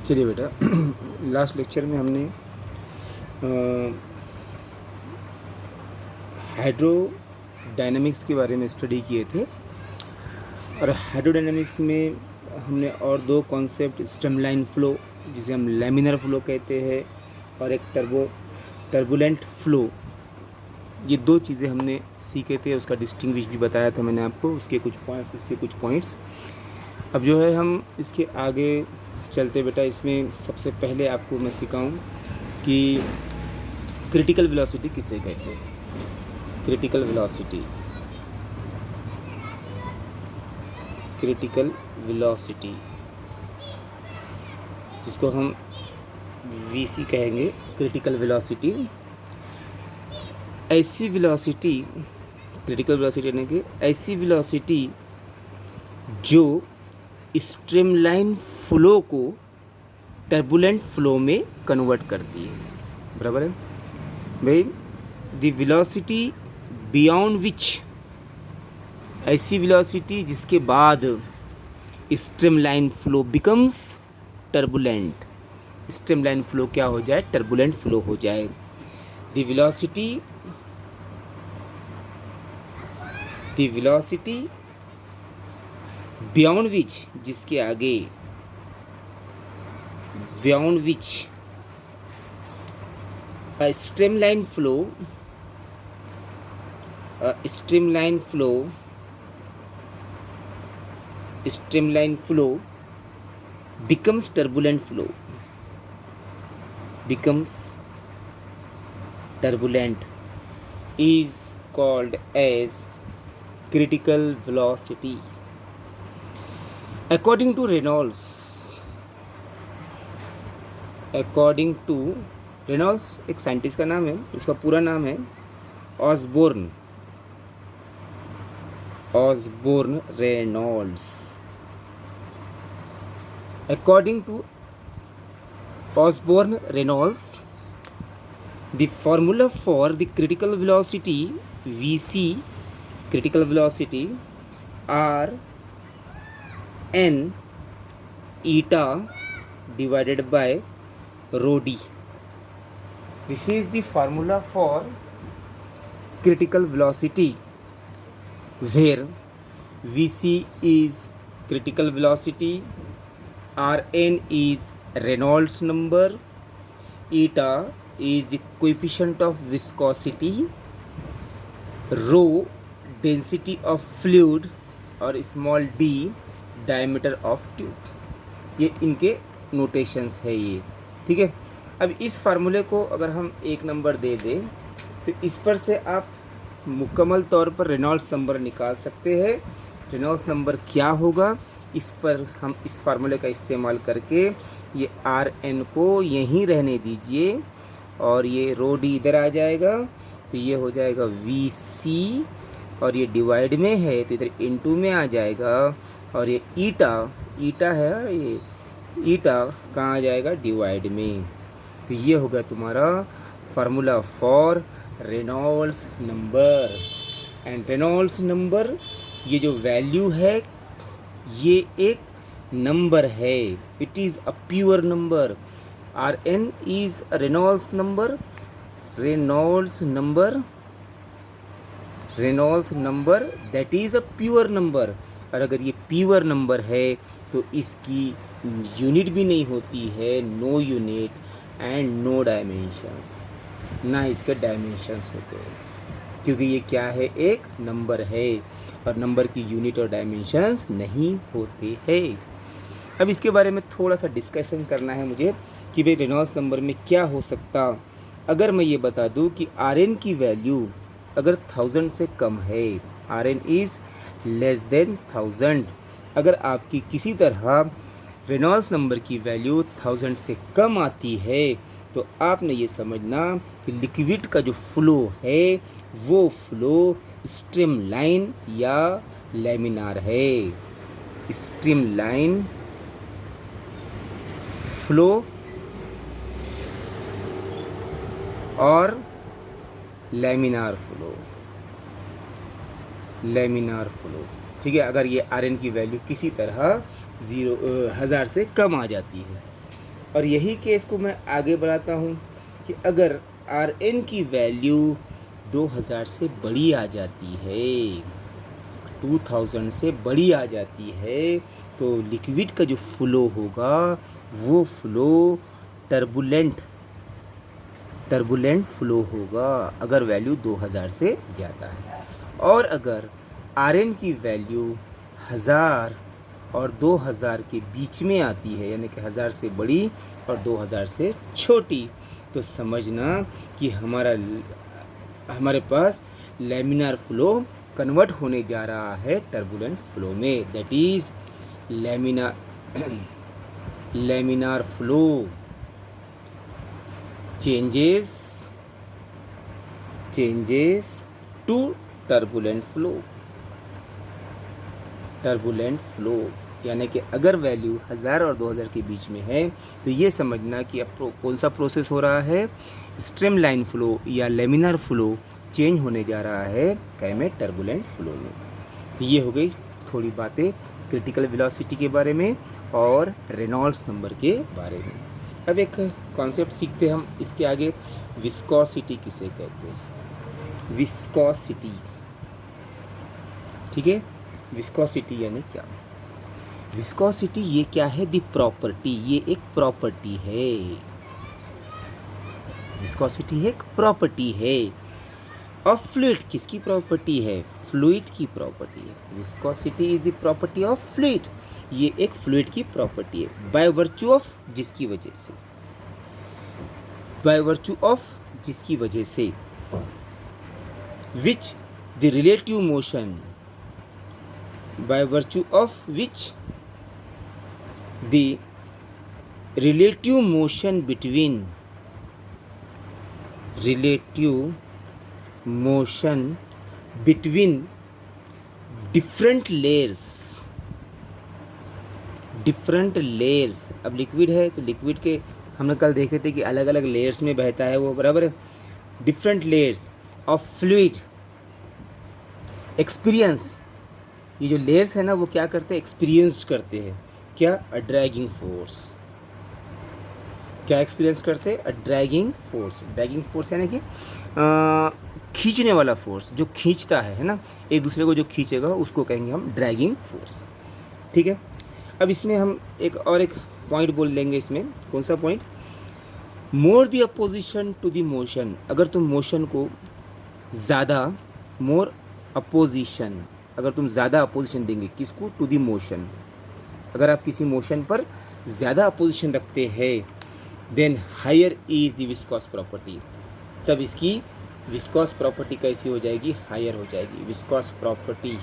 चलिए बेटा, last lecture में हमने हाइड्रोडायनामिक्स के बारे में स्टडी किए थे। और हाइड्रोडायनामिक्स में हमने और दो कॉन्सेप्ट, स्ट्रीमलाइन फ्लो जिसे हम लैमिनर फ्लो कहते हैं, और एक टर्बुलेंट फ्लो, ये दो चीज़ें हमने सीखे थे। उसका डिस्टिंग्विश भी बताया था मैंने आपको, उसके कुछ पॉइंट्स, इसके कुछ पॉइंट्स। अब जो है हम इसके आगे चलते बेटा। इसमें सबसे पहले आपको मैं सिखाऊं कि क्रिटिकल वेलोसिटी किसे कहते हैं। क्रिटिकल वेलोसिटी जिसको हम वीसी कहेंगे, क्रिटिकल वेलोसिटी। ऐसी वेलोसिटी, क्रिटिकल वेलोसिटी यानी कि ऐसी वेलोसिटी जो स्ट्रीमलाइन फ्लो को टर्बुलेंट फ्लो में कन्वर्ट करती है। बराबर है भाई। द वेलोसिटी बियॉन्ड विच, ऐसी वेलोसिटी जिसके बाद streamline flow becomes turbulent. Streamline flow क्या हो जाए? टर्बुलेंट फ्लो हो जाए। द वेलोसिटी बियॉन्ड विच, जिसके आगे, beyond which a streamline flow becomes turbulent flow, is called as critical velocity. According to Reynolds, एक साइंटिस्ट का नाम है, इसका पूरा नाम है Osborne Reynolds. According to Osborne Reynolds, the formula for the critical velocity Vc, critical velocity, R n eta divided by rho d. This is the formula for critical velocity, where Vc is critical velocity, Rn is Reynolds number, eta is the coefficient of viscosity, rho density of fluid, और small d diameter of tube। ये इनके notations है ये, ठीक है। अब इस फार्मूले को अगर हम एक नंबर दे दें तो इस पर से आप मुकम्मल तौर पर रेनॉल्ड्स नंबर निकाल सकते हैं। रेनॉल्ड्स नंबर क्या होगा, इस पर हम इस फार्मूले का इस्तेमाल करके ये आर एन को यहीं रहने दीजिए, और ये रो डी इधर आ जाएगा, तो ये हो जाएगा वी सी, और ये डिवाइड में है तो इधर इनटू में आ जाएगा, और ये ईटा है, ये ईटा कहाँ आ जाएगा? डिवाइड में। तो ये होगा तुम्हारा formula for Reynolds number. And Reynolds number, ये जो वैल्यू है ये एक नंबर है, it is a pure number. R N is a Reynolds number, Reynolds number that is a pure number. और अगर ये प्योर नंबर है तो इसकी यूनिट भी नहीं होती है, no unit and no dimensions, ना इसके डायमेंशंस होते हैं, क्योंकि ये क्या है? एक नंबर है, और नंबर की यूनिट और डायमेंशंस नहीं होते हैं। अब इसके बारे में थोड़ा सा डिस्कशन करना है मुझे कि भाई रेनॉल्ड्स नंबर में क्या हो सकता। अगर मैं ये बता दूं कि आर एन की वैल्यू अगर 1000 से कम है, R N is less than 1000, अगर आपकी किसी तरह रेनॉल्ड्स नंबर की वैल्यू 1000 से कम आती है, तो आपने ये समझना कि लिक्विड का जो फ्लो है वो फ्लो स्ट्रीमलाइन या लैमिनार है। स्ट्रीमलाइन फ्लो और लैमिनार फ्लो, ठीक है। अगर ये आर एन की वैल्यू किसी तरह 1000 से कम आ जाती है, और यही केस को मैं आगे बढ़ाता हूँ कि अगर Rn की वैल्यू 2000 से बड़ी आ जाती है, 2000 से बड़ी आ जाती है, तो लिक्विड का जो फ्लो होगा वो फ्लो टर्बुलेंट फ्लो होगा अगर वैल्यू 2000 से ज़्यादा है। और अगर Rn की वैल्यू 1000 और 2000 के बीच में आती है, यानी कि 1000 से बड़ी और 2000 से छोटी, तो समझना कि हमारे पास लैमिनार फ्लो कन्वर्ट होने जा रहा है टर्बुलेंट फ्लो में। That is laminar flow changes to turbulent flow। यानी कि अगर वैल्यू 1000 और 2000 के बीच में है तो ये समझना कि अब कौन सा प्रोसेस हो रहा है, स्ट्रीमलाइन फ्लो या लेमिनार फ्लो चेंज होने जा रहा है क्या में, टर्बुलेंट फ्लो में। तो ये हो गई थोड़ी बातें क्रिटिकल वेलोसिटी के बारे में और रेनॉल्ड्स नंबर के बारे में। अब एक कॉन्सेप्ट सीखते हैं हम इसके आगे, विस्कोसिटी किसे कहते हैं, विस्कोसिटी। ठीक है, विस्कोसिटी यानी क्या, विस्कोसिटी ये क्या है, दी प्रॉपर्टी, ये एक प्रॉपर्टी है, विस्कोसिटी एक प्रॉपर्टी है। ऑफ फ्लूइड किसकी प्रॉपर्टी है, फ्लूइड की प्रॉपर्टी है। Viscosity is the property of fluid, ये एक फ्लूइड की प्रॉपर्टी है। बाय वर्च्यू ऑफ जिसकी वजह से, बाय वर्च्यू ऑफ जिसकी वजह से, which the relative motion, by virtue of which the relative motion between, relative motion between different layers, different layers. अब लिक्विड है तो लिक्विड के हमने कल देखे थे कि अलग अलग लेयर्स में बहता है वो, बराबर है। Different layers of fluid experience, ये जो लेयर्स है ना वो क्या करते हैं, एक्सपीरियंस्ड करते हैं क्या, अ ड्रैगिंग फोर्स। क्या एक्सपीरियंस करते हैं, अ ड्रैगिंग फोर्स। ड्रैगिंग फोर्स यानी कि खींचने वाला फोर्स, जो खींचता है ना, एक दूसरे को जो खींचेगा उसको कहेंगे हम ड्रैगिंग फोर्स। ठीक है, अब इसमें हम एक पॉइंट बोल लेंगे इसमें, कौन सा point, more the opposition to the motion. अगर तुम मोशन को ज़्यादा, मोर अपोजिशन, अगर तुम ज़्यादा अपोजिशन देंगे किसको, टू द मोशन, अगर आप किसी मोशन पर ज़्यादा अपोजिशन रखते हैं, then higher is the viscous property, तब इसकी विस्कोस प्रॉपर्टी कैसी हो जाएगी, हायर हो जाएगी। विस्कोस प्रॉपर्टी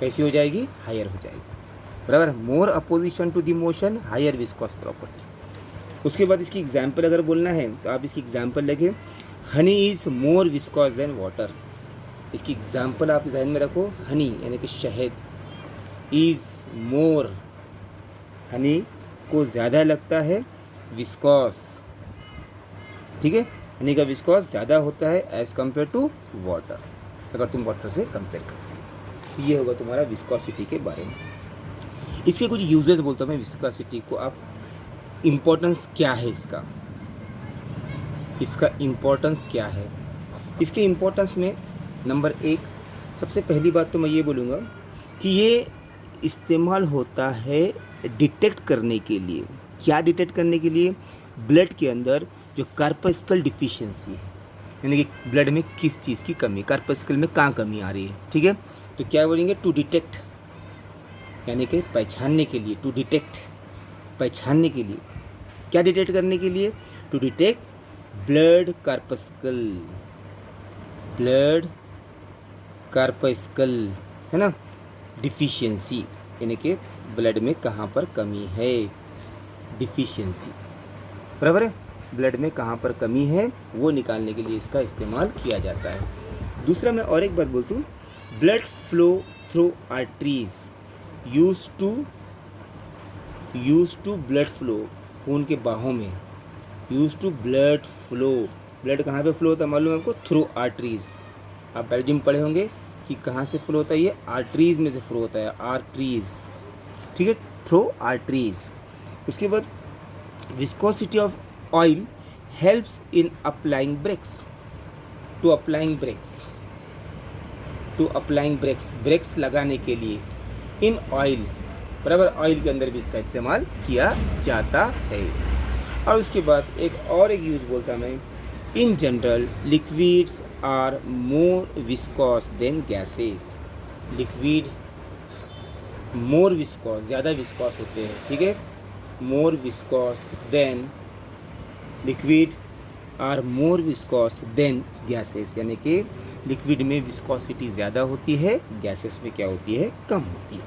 कैसी हो जाएगी, हायर हो जाएगी, बराबर। More opposition to the motion, higher viscous property. उसके बाद इसकी एग्जाम्पल अगर बोलना है तो आप इसकी एग्जाम्पल लगे, honey is more viscous than water. इसकी एग्जाम्पल आप जहन में रखो, हनी यानी कि शहद, इज मोर, हनी को ज़्यादा लगता है विस्कोस। ठीक है, हनी का विस्कोस ज़्यादा होता है एज़ कम्पेयर टू वाटर, अगर तुम वाटर से कंपेयर करो। ये होगा तुम्हारा विस्कोसिटी के बारे में। इसके कुछ यूजेस बोलता हूँ मैं विस्कोसिटी को, आप इम्पोर्टेंस क्या है इसका, इसका इम्पोर्टेंस क्या है। इसके इम्पोर्टेंस में नंबर 1, सबसे पहली बात तो मैं ये बोलूँगा कि ये इस्तेमाल होता है डिटेक्ट करने के लिए। क्या डिटेक्ट करने के लिए, ब्लड के अंदर जो कार्पस्कल डिफिशियंसी है, यानी कि ब्लड में किस चीज़ की कमी, कार्पस्कल में कहाँ कमी आ रही है। ठीक है, तो क्या बोलेंगे, टू डिटेक्ट, यानी कि पहचानने के लिए, टू डिटेक्ट, पहचानने के लिए, क्या डिटेक्ट करने के लिए, to detect blood corpuscle, blood corpuscle है ना, डिफिशियंसी यानी कि ब्लड में कहाँ पर कमी है, डिफिशियंसी, बराबर है, ब्लड में कहाँ पर कमी है वो निकालने के लिए इसका इस्तेमाल किया जाता है। दूसरा मैं और एक बात बोलता हूँ, blood flow through arteries, use to blood flow, खून के बाहों में, use to blood flow, blood कहाँ पे फ्लो होता है मालूम है आपको, थ्रू आर्टरीज। आप बायोलॉजी में पढ़े होंगे कि कहाँ से फ्लो होता है, ये आर्टरीज में से फ्लो होता है, आर्टरीज। ठीक है, थ्रू आर्टरीज। उसके बाद viscosity of oil helps in applying brakes, to applying brakes लगाने के लिए इन ऑयल, बराबर, ऑयल के अंदर भी इसका इस्तेमाल किया जाता है। और उसके बाद एक यूज़ बोलता मैं, in general liquids are more viscous than gases, liquid more viscous, ज़्यादा विस्कॉस होते हैं, ठीक है, more viscous than, liquid are more viscous than gases, यानी कि लिक्विड में विस्कॉसिटी ज़्यादा होती है, गैसेस में क्या होती है, कम होती है।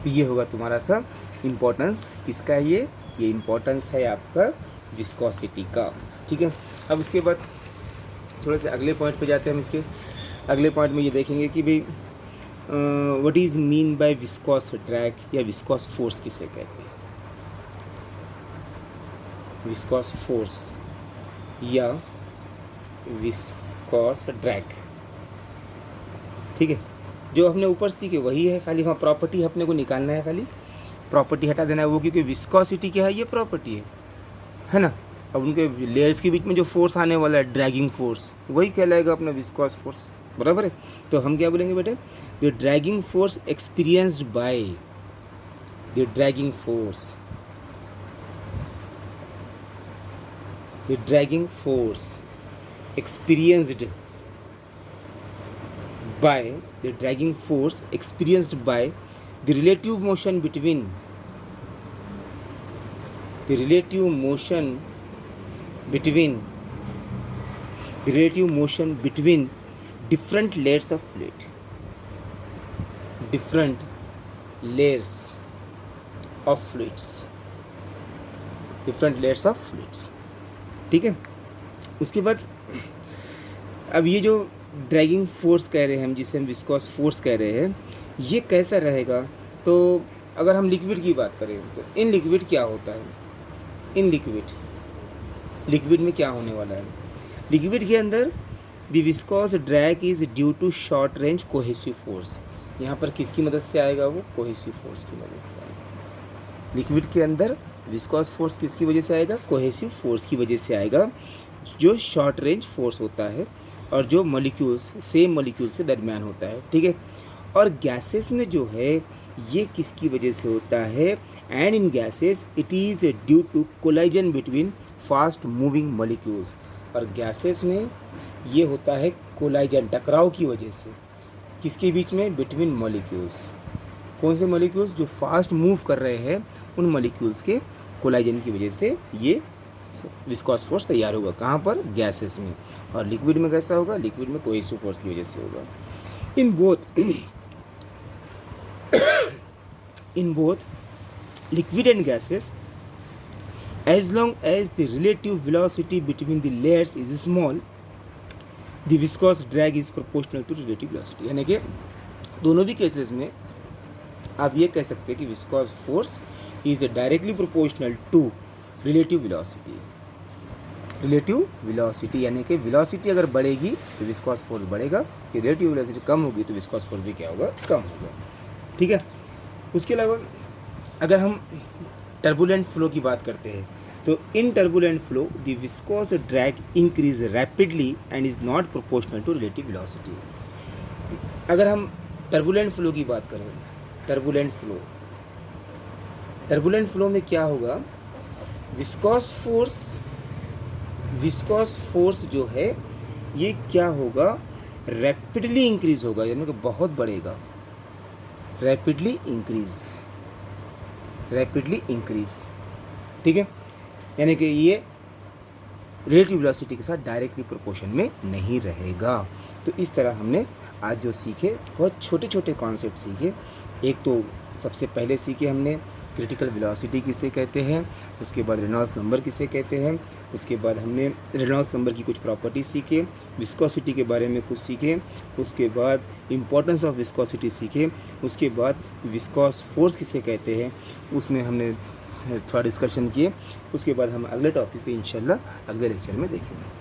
तो ये होगा तुम्हारा सा इम्पोर्टेंस किसका है, ये इम्पोर्टेंस है आपका विस्कोसिटी का, ठीक है। अब उसके बाद थोड़े से अगले पॉइंट पे जाते हैं हम। इसके अगले पॉइंट में ये देखेंगे कि भाई what is mean by viscous drag या विस्कोस फोर्स किसे कहते हैं, विस्कोस फोर्स या विस्कोस ड्रैग, ठीक है। जो हमने ऊपर सीखे वही है, खाली वहाँ प्रॉपर्टी अपने को निकालना है, खाली प्रॉपर्टी हटा देना है वो, क्योंकि विस्कोसिटी क्या है, ये प्रॉपर्टी है ना। अब उनके लेयर्स के बीच में जो फोर्स आने वाला है, ड्रैगिंग फोर्स, वही कहलाएगा अपना विस्कोस फोर्स, बराबर है। तो हम क्या बोलेंगे बेटे, the dragging force experienced bye, the dragging force, the dragging force experienced by, the dragging force experienced by the relative motion between, the relative motion between, the relative motion between different layers of fluid, different layers of fluids, different layers of fluids, ठीक है। उसके बाद अब ये जो dragging force कह रहे हैं हम, जिसे हम विस्कोस फोर्स कह रहे हैं, ये कैसा रहेगा। तो अगर हम लिक्विड की बात करें तो इन लिक्विड क्या होता है, इन लिक्विड में क्या होने वाला है, लिक्विड के अंदर the viscous drag is due to short range cohesive force. यहाँ पर किसकी मदद से आएगा, वो कोहेसिव फोर्स की मदद से आएगा। लिक्विड के अंदर विस्कोस फोर्स किसकी वजह से आएगा, कोहेसिव फोर्स की वजह से आएगा, जो शॉर्ट रेंज फोर्स होता है और जो मॉलिक्यूल्स, सेम मॉलिक्यूल्स के दरमियान होता है, ठीक है। और गैसेस में जो है ये किसकी वजह से होता है, and in gases it is due to collision between fast moving molecules. और गैसेस में ये होता है कोलाइजन, टकराव की वजह से, किसके बीच में, बिटवीन मॉलिक्यूल्स। कौन से मॉलिक्यूल्स, जो फास्ट मूव कर रहे हैं उन मॉलिक्यूल्स के कोलाइजन की वजह से ये विस्कोस फोर्स तैयार होगा। कहाँ पर, गैसेस में। और लिक्विड में कैसा होगा, लिक्विड में कोहेसिव फोर्स की वजह से होगा। In both liquid and gases, as long as the relative velocity between the layers is small, the viscous drag is proportional to relative velocity. यानी कि दोनों भी केसेस में आप ये कह सकते हैं कि viscous force is directly proportional to relative velocity. Relative velocity यानी कि वेलोसिटी अगर बढ़ेगी तो विस्कोस फोर्स बढ़ेगा, रिलेटिव वेलोसिटी कम होगी तो विस्कोस फोर्स भी क्या होगा, कम होगा, ठीक है। उसके अलावा अगर हम टर्बुलेंट फ्लो की बात करते हैं तो in turbulent flow the viscous drag increase rapidly and is not proportional to relative velocity. अगर हम टर्बुलेंट फ्लो की बात करें, टर्बुलेंट फ्लो में क्या होगा, विस्कोस फोर्स जो है ये क्या होगा, रैपिडली इंक्रीज होगा, यानी कि बहुत बढ़ेगा, रैपिडली इंक्रीज, ठीक है। यानी कि ये रिलेटिव वेलोसिटी के साथ डायरेक्टली प्रोपोर्शन में नहीं रहेगा। तो इस तरह हमने आज जो सीखे, बहुत छोटे छोटे कॉन्सेप्ट सीखे। एक तो सबसे पहले सीखे हमने क्रिटिकल वेलोसिटी किसे कहते हैं, उसके बाद रेनॉल्ड्स नंबर किसे कहते हैं, उसके बाद हमने रेनॉल्ड्स नंबर की कुछ प्रॉपर्टी सीखे, विस्कोसिटी के बारे में कुछ सीखे, उसके बाद इम्पोर्टेंस ऑफ विस्कोसिटी सीखे, उसके बाद विस्कोस फोर्स किसे कहते हैं उसमें हमने थोड़ा डिस्कशन किए। उसके बाद हम अगले टॉपिक पे इंशाल्लाह अगले लेक्चर में देखेंगे।